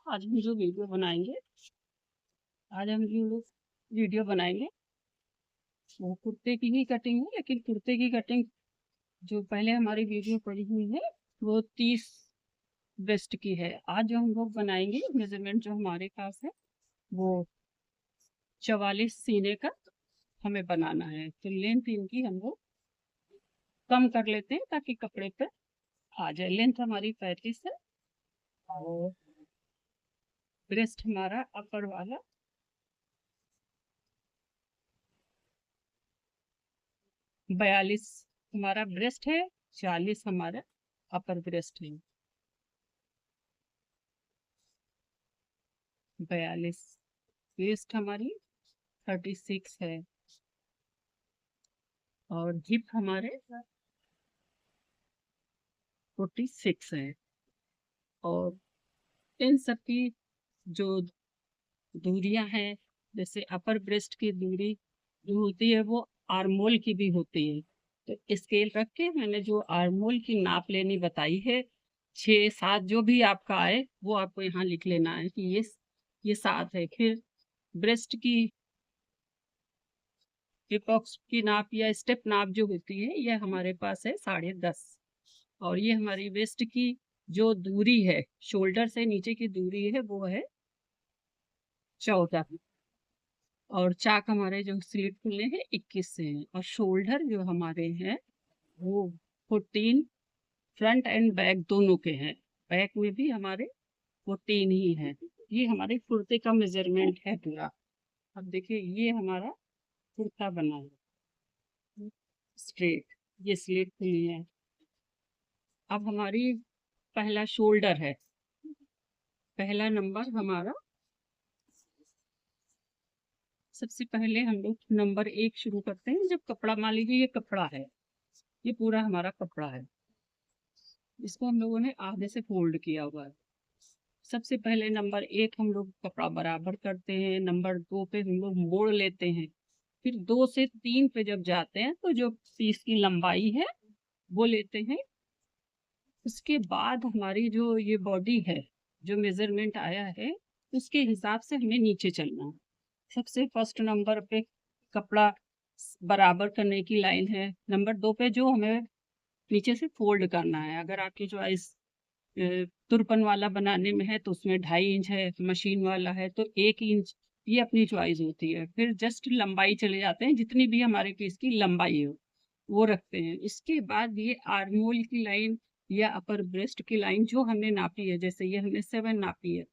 आज हम जो वीडियो बनाएंगे आज हम जो वीडियो बनाएंगे वो कुर्ते की ही कटिंग है। लेकिन कुर्ते की कटिंग जो पहले हमारी वीडियो पड़ी हुई है वो 30 वेस्ट की है। आज जो हम लोग बनाएंगे मेजरमेंट जो हमारे पास है वो 44 सीने का हमें बनाना है। तो लेंथ इनकी हम लोग कम कर लेते हैं ताकि कपड़े पे आ जाए। लेंथ हमारी 35 है और ब्रेस्ट हमारा अपर वाला 42 हमारा ब्रेस्ट है, 40 हमारा अपर ब्रेस्ट है। 42 वेस्ट हमारी 36 है और हिप हमारे 46 है। और इन सब की जो दूरियां हैं, जैसे अपर ब्रेस्ट की दूरी जो होती है वो आर्मोल की भी होती है। तो स्केल रख के मैंने जो आर्मोल की नाप लेनी बताई है, 6 7 जो भी आपका आए वो आपको यहाँ लिख लेना है कि ये 7 है। फिर ब्रेस्ट की पिकॉक्स की नाप या स्टेप नाप जो होती है ये हमारे पास है 10.5। और ये हमारी वेस्ट की जो दूरी है, शोल्डर से नीचे की दूरी है वो है 14। और चाक हमारे जो स्लीट खुलने हैं 21 से हैं। और शोल्डर जो हमारे हैं वो 14 फ्रंट एंड बैक दोनों के हैं। बैक में भी हमारे 14 ही है। ये हमारे कुर्ते का मेजरमेंट है पूरा। अब देखिए ये हमारा कुर्ता बना है स्ट्रेट, ये स्लीट खुली है। अब हमारी पहला शोल्डर है, पहला नंबर हमारा। सबसे पहले हम लोग नंबर 1 शुरू करते हैं। जब कपड़ा, मान लीजिए ये कपड़ा है, ये पूरा हमारा कपड़ा है, इसको हम लोगों ने आधे से फोल्ड किया हुआ है। सबसे पहले नंबर 1 हम लोग कपड़ा बराबर करते हैं, नंबर 2 पे हम लोग मोड़ लेते हैं, फिर 2 से 3 पे जब जाते हैं तो जो पीस की लंबाई है वो लेते हैं। उसके बाद हमारी जो ये बॉडी है, जो मेजरमेंट आया है उसके हिसाब से हमें नीचे चलना है। सबसे फर्स्ट नंबर पे कपड़ा बराबर करने की लाइन है। नंबर 2 पे जो हमें नीचे से फोल्ड करना है। अगर आपकी चॉइस तुरपन वाला बनाने में है तो उसमें 2.5 इंच है, मशीन वाला है तो 1 इंच, ये अपनी चॉइस होती है। फिर जस्ट लंबाई चले जाते हैं, जितनी भी हमारे पीस की लंबाई हो वो रखते हैं। इसके बाद ये आर्मोल की लाइन या अपर ब्रेस्ट की लाइन जो हमने नापी है, जैसे ये हमने 7 नापी है,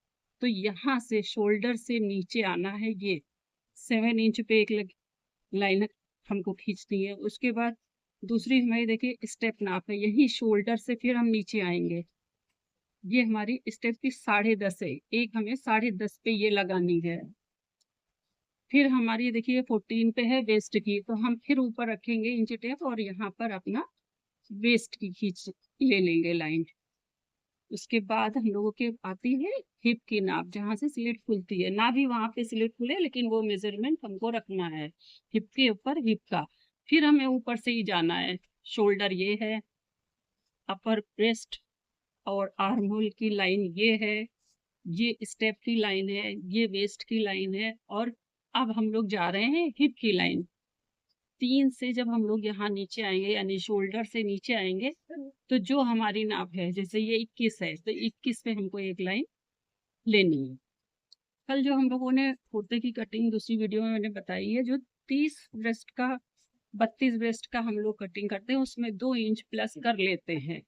तो यहाँ से शोल्डर से नीचे आना है। ये 7 इंच पे एक लाइन हमको खींचनी है। उसके बाद दूसरी हमारी देखिए स्टेप नाप है, यही शोल्डर से फिर हम नीचे आएंगे। ये हमारी स्टेप की 10.5 है, एक हमें 10.5 पे ये लगानी है। फिर हमारी देखिए 14 पे है वेस्ट की, तो हम फिर ऊपर रखेंगे इंच टेप और यहाँ पर अपना वेस्ट की खींच ले लेंगे लाइन। उसके बाद हम लोगों के आती है हिप की नाप, जहाँ से स्लिट खुलती है ना, भी वहां पे स्लिट खुले लेकिन वो मेजरमेंट हमको रखना है हिप के ऊपर हिप का। फिर हमें ऊपर से ही जाना है। शोल्डर ये है, अपर ब्रेस्ट और आर्म होल की लाइन ये है, ये स्टेप की लाइन है, ये वेस्ट की लाइन है। और अब हम लोग जा रहे हैं हिप की लाइन। 3 से जब हम लोग यहाँ नीचे आएंगे, यानी शोल्डर से नीचे आएंगे, तो जो हमारी नाप है, जैसे ये 21 है तो 21 पे हमको एक लाइन लेनी है। कल जो हम लोगों ने कुर्ते की कटिंग दूसरी वीडियो में मैंने बताई है, जो 30 वेस्ट का 32 वेस्ट का हम लोग कटिंग करते हैं, उसमें 2 इंच प्लस कर लेते हैं,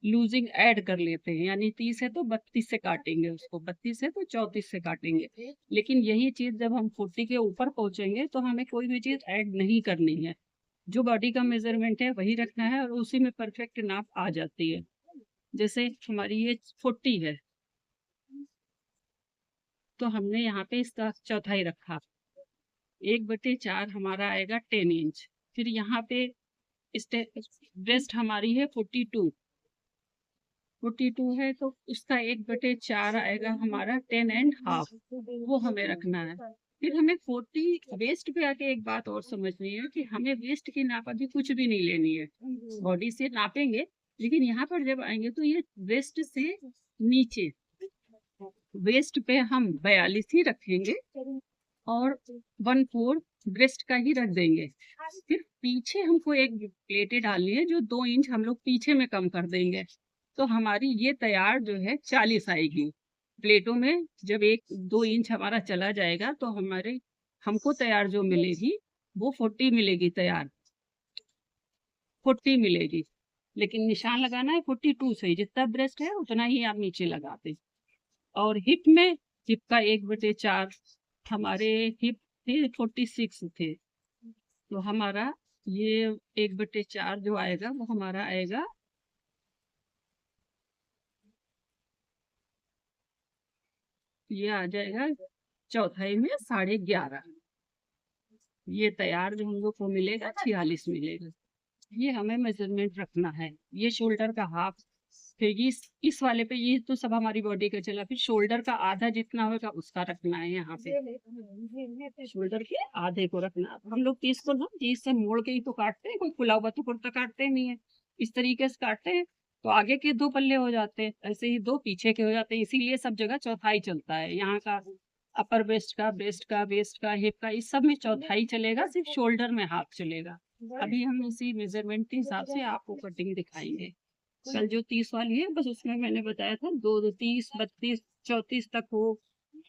लूजिंग ऐड कर लेते हैं। यानी 30 है तो 32 से काटेंगे उसको, 32 है तो 34 से काटेंगे। लेकिन यही चीज जब हम 40 के ऊपर पहुंचेंगे तो हमें कोई भी चीज ऐड नहीं करनी है। जो बॉडी का मेजरमेंट है वही रखना है और उसी में परफेक्ट नाप आ जाती है। जैसे हमारी ये 40 है तो हमने यहाँ पे इसका चौथाई रखा, 1/4 हमारा आएगा 10 इंच। फिर यहाँ पे ब्रेस्ट हमारी है 42 है तो उसका 1/4 आएगा हमारा 10.5, वो हमें रखना है। फिर हमें 40 वेस्ट पे आके एक बात और समझनी है कि हमें वेस्ट की नाप अभी कुछ भी नहीं लेनी है, बॉडी से नापेंगे। लेकिन यहाँ पर जब आएंगे तो ये वेस्ट से नीचे वेस्ट पे हम 42 ही रखेंगे और 1/4 ब्रेस्ट का ही रख देंगे। फिर पीछे हमको एक प्लेटें डालनी है जो 2 इंच हम लोग पीछे में कम कर देंगे, तो हमारी ये तैयार जो है 40 आएगी। प्लेटों में जब 1-2 इंच हमारा चला जाएगा तो हमको तैयार जो मिलेगी वो 40 मिलेगी तैयार, 40 मिलेगी। लेकिन निशान लगाना है 42 से, जितना ब्रेस्ट है उतना ही आप नीचे लगाते। और हिप का 1/4 हमारे हिप थे 46 थे, तो हमारा ये 1/4 जो आएगा वो हमारा आएगा ये आ जाएगा चौथाई में 11.5। ये तैयार जो हम लोग को मिलेगा 46 मिलेगा। ये हमें मेजरमेंट रखना है। ये शोल्डर का हाफ, फिर इस वाले पे ये तो सब हमारी बॉडी का चला, फिर शोल्डर का आधा जितना होगा उसका रखना है। यहाँ पे शोल्डर के आधे को रखना। हम लोग 30 को ना 30 से मोड़ के ही तो काटते हैं, कोई खुला हुआ तो कुर्ता काटते नहीं है, इस तरीके से काटते हैं तो आगे के 2 पल्ले हो जाते हैं, ऐसे ही 2 पीछे के हो जाते हैं। इसीलिए सब जगह चौथाई चलता है। यहाँ का अपर वेस्ट का हिप का, इस सब में चौथाई चलेगा, सिर्फ शोल्डर में हाफ चलेगा। अभी हम इसी मेजरमेंट के हिसाब से आपको कटिंग दिखाएंगे। कल जो 30 वाली है बस उसमें मैंने बताया था 2 30 32 34 तक हो,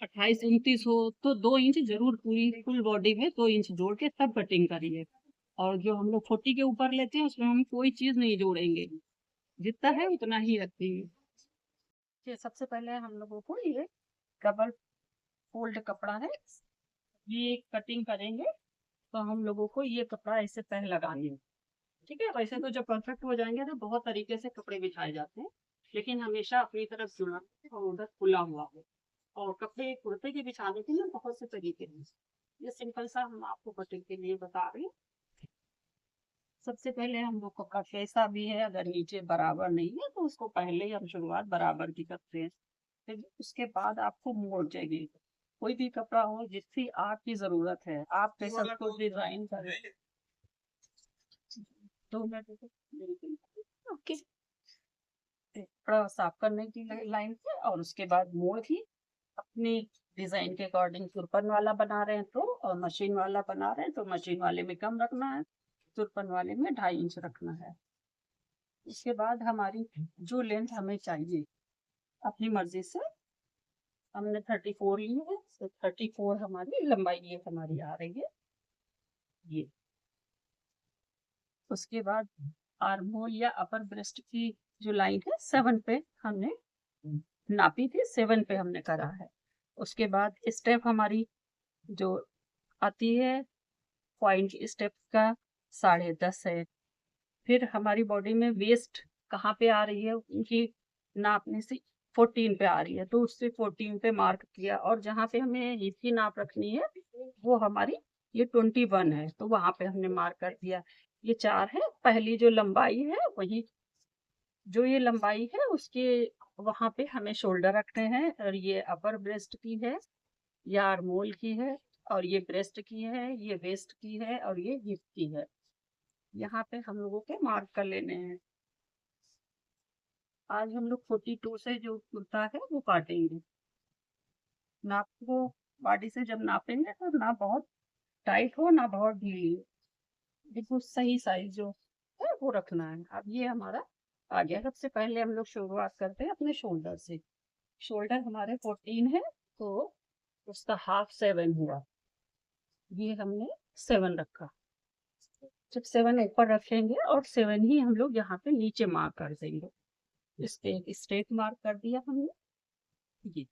28 29 हो, तो 2 इंच जरूर पूरी फुल बॉडी में 2 इंच जोड़ के तब कटिंग करिए। और जो हम लोग 40 के ऊपर लेते हैं उसमें हम कोई चीज नहीं जोड़ेंगे, जितना है उतना ही रखेंगे। सबसे पहले हम लोगों को ये डबल फोल्ड कपड़ा है, ये कटिंग करेंगे तो हम लोगों को ये कपड़ा ऐसे तह लगानी है। ठीक है, वैसे तो जब परफेक्ट हो जाएंगे तो बहुत तरीके से कपड़े बिछाए जाते हैं, लेकिन हमेशा अपनी तरफ जुड़ा और उधर खुला हुआ हो। और कपड़े कुर्ते के बिछाने के लिए बहुत से तरीके हैं, ये सिंपल सा हम आपको कटिंग के लिए बता रहे हैं। सबसे पहले हम लोग कपड़ा कैसा भी है, अगर नीचे बराबर नहीं है तो उसको पहले ही हम शुरुआत बराबर की करते हैं। फिर उसके बाद आपको मोड़ चाहिए, कोई भी कपड़ा हो जिसकी आपकी जरूरत है, आप कैसा उसको डिजाइन करें। तो ओके, कपड़ा साफ करने की लाइन से और उसके बाद मोड़ की अपनी डिजाइन के अकॉर्डिंग तुरपन वाला बना रहे हैं तो, और मशीन वाला बना रहे हैं तो मशीन वाले में कम रखना है, तुरपन वाले में 2.5 इंच रखना है। उसके बाद हमारी जो लेंथ हमें चाहिए अपनी मर्जी से, हमने 34 ली है तो 34 हमारी लंबाई ये हमारी आ रही है ये। उसके बाद आर्म होल या अपर ब्रेस्ट की जो लाइन है 7 पे हमने नापी थी, 7 पे हमने करा है। उसके बाद स्टेप हमारी जो आती है पॉइंट स्टेप का 10.5 है। फिर हमारी बॉडी में वेस्ट कहाँ पे आ रही है उनकी नापने से 14 पे आ रही है, तो उससे 14 पे मार्क किया। और जहाँ पे हमें इसकी नाप रखनी है वो हमारी ये 21 है, तो वहां पे हमने मार्क कर दिया। ये 4 है, पहली जो लंबाई है वही जो ये लंबाई है उसके वहां पे हमें शोल्डर रखने हैं, और ये अपर ब्रेस्ट की है, ये आर्मोल की है, और ये ब्रेस्ट की है, ये वेस्ट की है, और ये हिप की है। यहाँ पे हम लोगों के मार्क कर लेने हैं। आज हम लोग 42 से जो कुर्ता है वो काटेंगे। नाप को बॉडी से जब नापेंगे तो ना बहुत टाइट हो ना बहुत ढीली हो, बिल्कुल सही साइज जो है वो रखना है। अब ये हमारा आ गया। सबसे पहले हम लोग शुरुआत करते हैं अपने शोल्डर से। शोल्डर हमारे 14 है तो उसका हाफ 7 हुआ, ये हमने 7 रखा। जब 7 ऊपर रखेंगे और 7 ही हम लोग यहाँ पे नीचे मार्क कर देंगे। इस पे एक स्ट्रेट मार्क कर दिया हमने ये।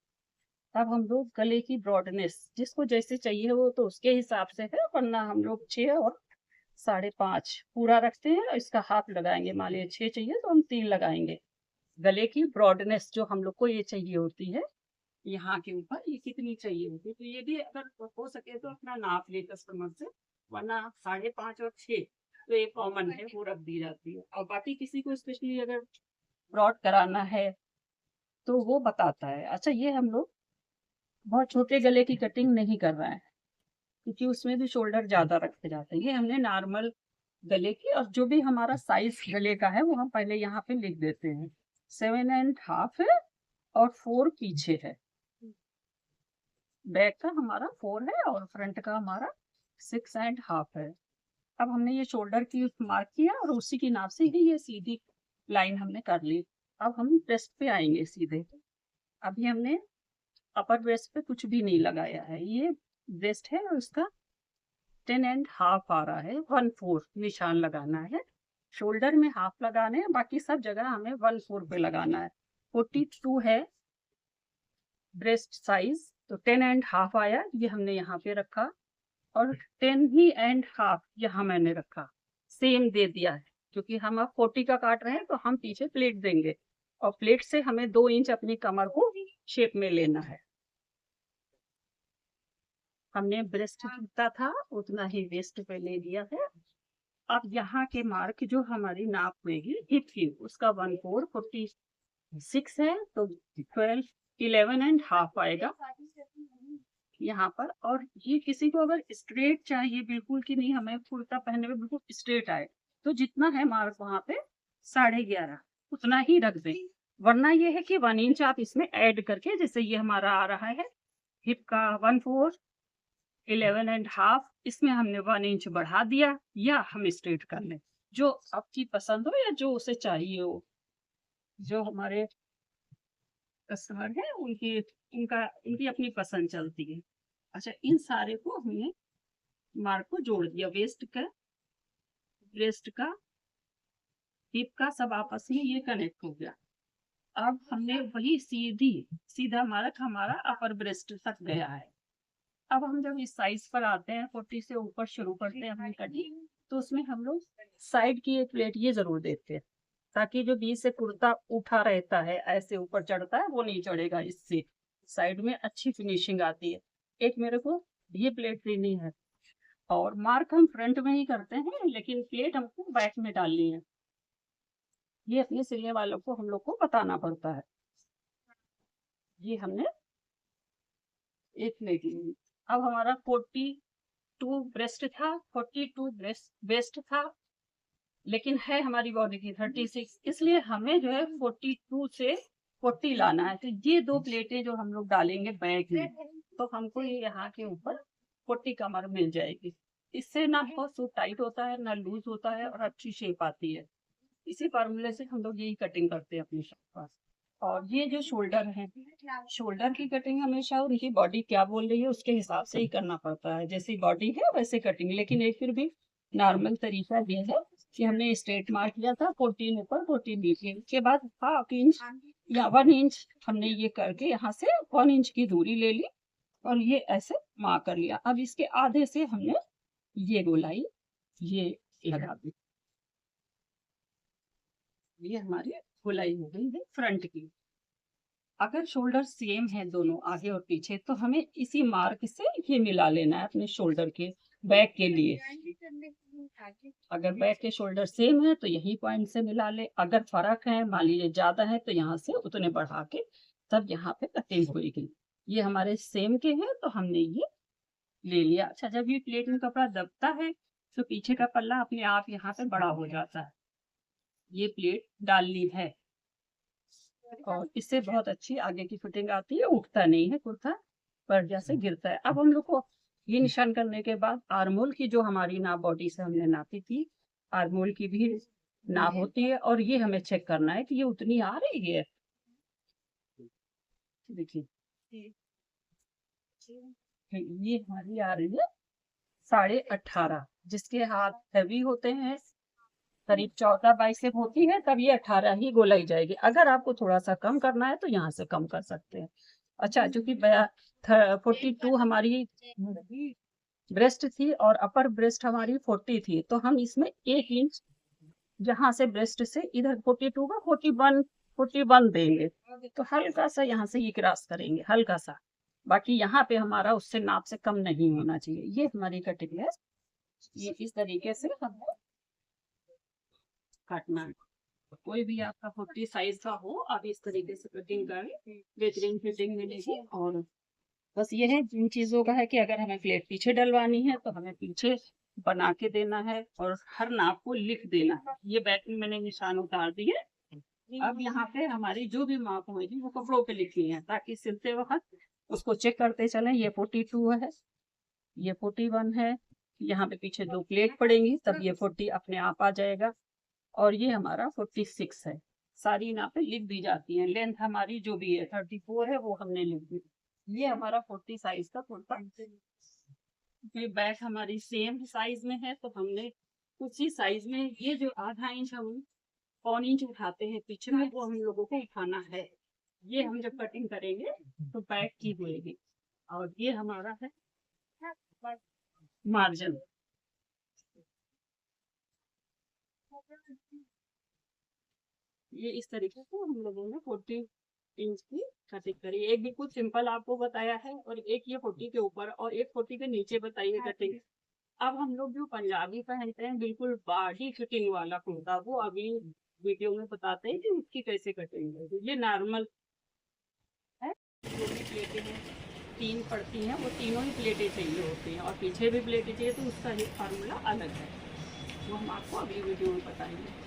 अब हम लोग गले की ब्रॉडनेस जिसको जैसे चाहिए वो तो उसके हिसाब से है, वरना हम लोग 6 और 5.5 पूरा रखते हैं और इसका हाफ लगाएंगे। मान लीजिए 6 चाहिए तो हम 3 लगाएंगे। गले की ब्रॉडनेस जो हम लोग को ये चाहिए होती है, यहाँ के ऊपर ये कितनी चाहिए होती है, तो ये भी अगर हो सके तो अपना नाप ले कस्टमर से, वरना 5.5 और 6 तो एक कॉमन है वो रख दी जाती है। और बाकी किसी को स्पेशली अगर ब्रॉड कराना है तो वो बताता है। अच्छा, ये हम लोग बहुत छोटे गले की कटिंग नहीं कर रहे हैं क्योंकि उसमें भी शोल्डर ज्यादा रखे जाते हैं। ये हमने नॉर्मल गले की, और जो भी हमारा साइज गले का है वो हम पहले यहाँ पे लिख देते हैं। 7.5 है और 4 पीछे है, बैक का हमारा 4 है और फ्रंट का हमारा 6.5 है। अब हमने ये शोल्डर की मार्क किया और उसी की नाप से ही ये सीधी लाइन हमने कर ली। अब हम ब्रेस्ट पे आएंगे सीधे। अभी हमने अपर ब्रेस्ट पे कुछ भी नहीं लगाया है, ये ब्रेस्ट है और उसका 10.5 आ रहा है, 1/4 निशान लगाना है। शोल्डर में हाफ लगाने हैं, बाकी सब जगह हमें 1/4 पे लगाना है। 42 है ब्रेस्ट साइज, तो 10.5 आया, ये हमने यहाँ पे रखा और 10.5 यहाँ मैंने रखा, सेम दे दिया है। क्योंकि हम अब 40 का काट रहे हैं तो हम पीछे प्लेट देंगे और प्लेट से हमें 2 इंच अपनी कमर को शेप में लेना है। हमने ब्रेस्ट जितना था उतना ही वेस्ट पे ले लिया है। अब यहाँ के मार्क जो हमारी नाप हुएगी हिप की, उसका 1/4 46 है, तो 11.5 आएगा यहाँ पर। और ये किसी को अगर स्ट्रेट चाहिए बिल्कुल कि नहीं हमें कुर्ता पहनने में बिल्कुल स्ट्रेट आए, तो जितना है मार्क वहां पे 11.5 उतना ही रख दें। वरना ये है कि 1 इंच आप इसमें ऐड करके, जैसे ये हमारा आ रहा है हिप का 1/4 11.5, इसमें हमने 1 इंच बढ़ा दिया, या हम स्ट्रेट कर लें, जो आपकी पसंद हो या जो उसे चाहिए हो। जो हमारे कस्टमर है उनकी अपनी पसंद चलती है। अच्छा, इन सारे को हमने मार्क को जोड़ दिया, वेस्ट का, ब्रेस्ट का, हिप का, सब आपस में ये कनेक्ट हो गया। अब हमने वही सीधा मार्क हमारा अपर ब्रेस्ट तक गया है। अब हम जब इस साइज पर आते हैं 40 से ऊपर शुरू करते हैं अपनी कटिंग, तो उसमें हम लोग साइड की एक प्लेट ये जरूर देते हैं, ताकि जो बीच से कुर्ता उठा रहता है ऐसे ऊपर चढ़ता है वो नहीं चढ़ेगा, इससे साइड में अच्छी फिनिशिंग आती है। एक मेरे को ये प्लेट देनी है, और मार्क हम फ्रंट में ही करते हैं, लेकिन प्लेट हमको बैक में डालनी है। ये अपने सिलने वालों को हम लोग को बताना पड़ता है। ये हमने एक प्लेट ली। अब हमारा 42 ब्रेस्ट था, 42 वेस्ट था, लेकिन है हमारी बॉडी की 36, इसलिए हमें जो है 42 से 40 लाना है। तो ये 2 प्लेटें जो हम लोग डालेंगे बैक में, तो हमको ये यहाँ के ऊपर 40 कमर मिल जाएगी। इससे ना बहुत सूट टाइट होता है, ना लूज होता है, और अच्छी शेप आती है। इसी फार्मूले से हम लोग यही कटिंग करते हैं अपनी पास। और ये जो शोल्डर है, शोल्डर की कटिंग हमेशा उनकी बॉडी क्या बोल रही है उसके हिसाब से ही करना पड़ता है। जैसी बॉडी है वैसे कटिंग, लेकिन एक फिर भी नॉर्मल तरीका ये है कि हमने स्ट्रेट मार्क किया था 14 ऊपर 14 नीचे, के बाद 1/2 इंच या 1 इंच हमने ये करके यहाँ से 1 इंच की दूरी ले ली और ये ऐसे मार्क कर लिया। अब इसके आधे से हमने ये गोलाई ये लगा दी। ये हमारी गोलाई हो गई है फ्रंट की। अगर शोल्डर सेम है दोनों आगे और पीछे, तो हमें इसी मार्क से ये मिला लेना है अपने शोल्डर के बैक के लिए। अगर बैक के शोल्डर सेम है तो यही पॉइंट से मिला ले, अगर फर्क है मान लीजिए ज्यादा है तो यहाँ से उतने बढ़ा के तब यहाँ पे कटिंग होगी। ये हमारे सेम के हैं तो हमने ये ले लिया। अच्छा, जब ये प्लेट में कपड़ा दबता है तो पीछे का पल्ला अपने आप यहाँ पे बड़ा हो जाता है। ये प्लेट डाल ली है और इससे बहुत अच्छी आगे की फिटिंग आती है, उठता नहीं है कुर्ता पर जैसे गिरता है। अब हम लोग को ये निशान करने के बाद आर्मोल की जो हमारी नाप बॉडी से हमने नापी थी, आर्मोल की भी नाप होती है और ये हमें चेक करना है कि ये उतनी आ रही है। देखिए ये हमारी आ रही है 18.5, जिसके हाथ हैवी होते हैं करीब 14-22 होती है, तब ये 18 ही गोलाई जाएगी। अगर आपको थोड़ा सा कम करना है तो यहाँ से कम कर सकते हैं। अच्छा, जो कि 42 हमारी ब्रेस्ट थी और अपर ब्रेस्ट हमारी 40 थी, तो हम इसमें 1 इंच जहां से ब्रेस्ट से इधर 42 का 41 देंगे, तो हल्का सा यहाँ से ये क्रॉस करेंगे, हल्का सा। बाकी यहाँ पे हमारा उससे नाप से कम नहीं होना चाहिए। ये हमारी कटिंग है, ये इस तरीके से हमको काटना है। कोई भी आपका 40 साइज का हो, आप इस तरीके से कटिंग करें, बेहतरीन फिटिंग मिलेगी। और बस ये है जिन चीजों का है कि अगर हमें प्लेट पीछे डलवानी है तो हमें पीछे बना के देना है और हर नाप को लिख देना है। ये बैक में मैंने निशान उतार दिए। अब यहाँ पे हमारी जो भी माप होगी वो कपड़ों पे लिखनी है, ताकि सिलते वक्त उसको चेक करते चलें। ये 42 है, ये 41 है, यहाँ पे पीछे 2 प्लेट पड़ेंगी तब ये 40 अपने आप आ जाएगा। और ये हमारा 46 है। सारी नापें लिख दी जाती हैं। लेंथ हमारी जो भी है 34 है, वो हमने लिख दी। ये हमारा 40 साइज का कुर्ता। ये बैक हमारी सेम साइज में है, तो हमने उसी साइज में ये जो आधा इंच हम पौन इंच उठाते हैं पीछे में, वो हम लोगों को उठाना है। ये हम जब कटिंग करेंगे तो बैक की होएगी। और ये हमारा है मार्जिन। ये इस तरीके से हम लोगों ने 40 इंच की कटिंग करी। एक बिल्कुल सिंपल आपको बताया है, और एक ये 40 के ऊपर और एक 40 के नीचे बताइए कटिंग। अब हम लोग जो पंजाबी पहनते हैं बिल्कुल बॉडी फिटिंग वाला कुर्ता, वो अभी वीडियो में बताते हैं कि उसकी कैसे कटिंग है। ये नॉर्मल है। जो भी प्लेटें हैं 3 पड़ती हैं, वो तीनों ही प्लेटें चाहिए होती हैं, और पीछे भी प्लेटें चाहिए, तो उसका एक फार्मूला अलग है, वो हम आपको अगली वीडियो में बताएंगे।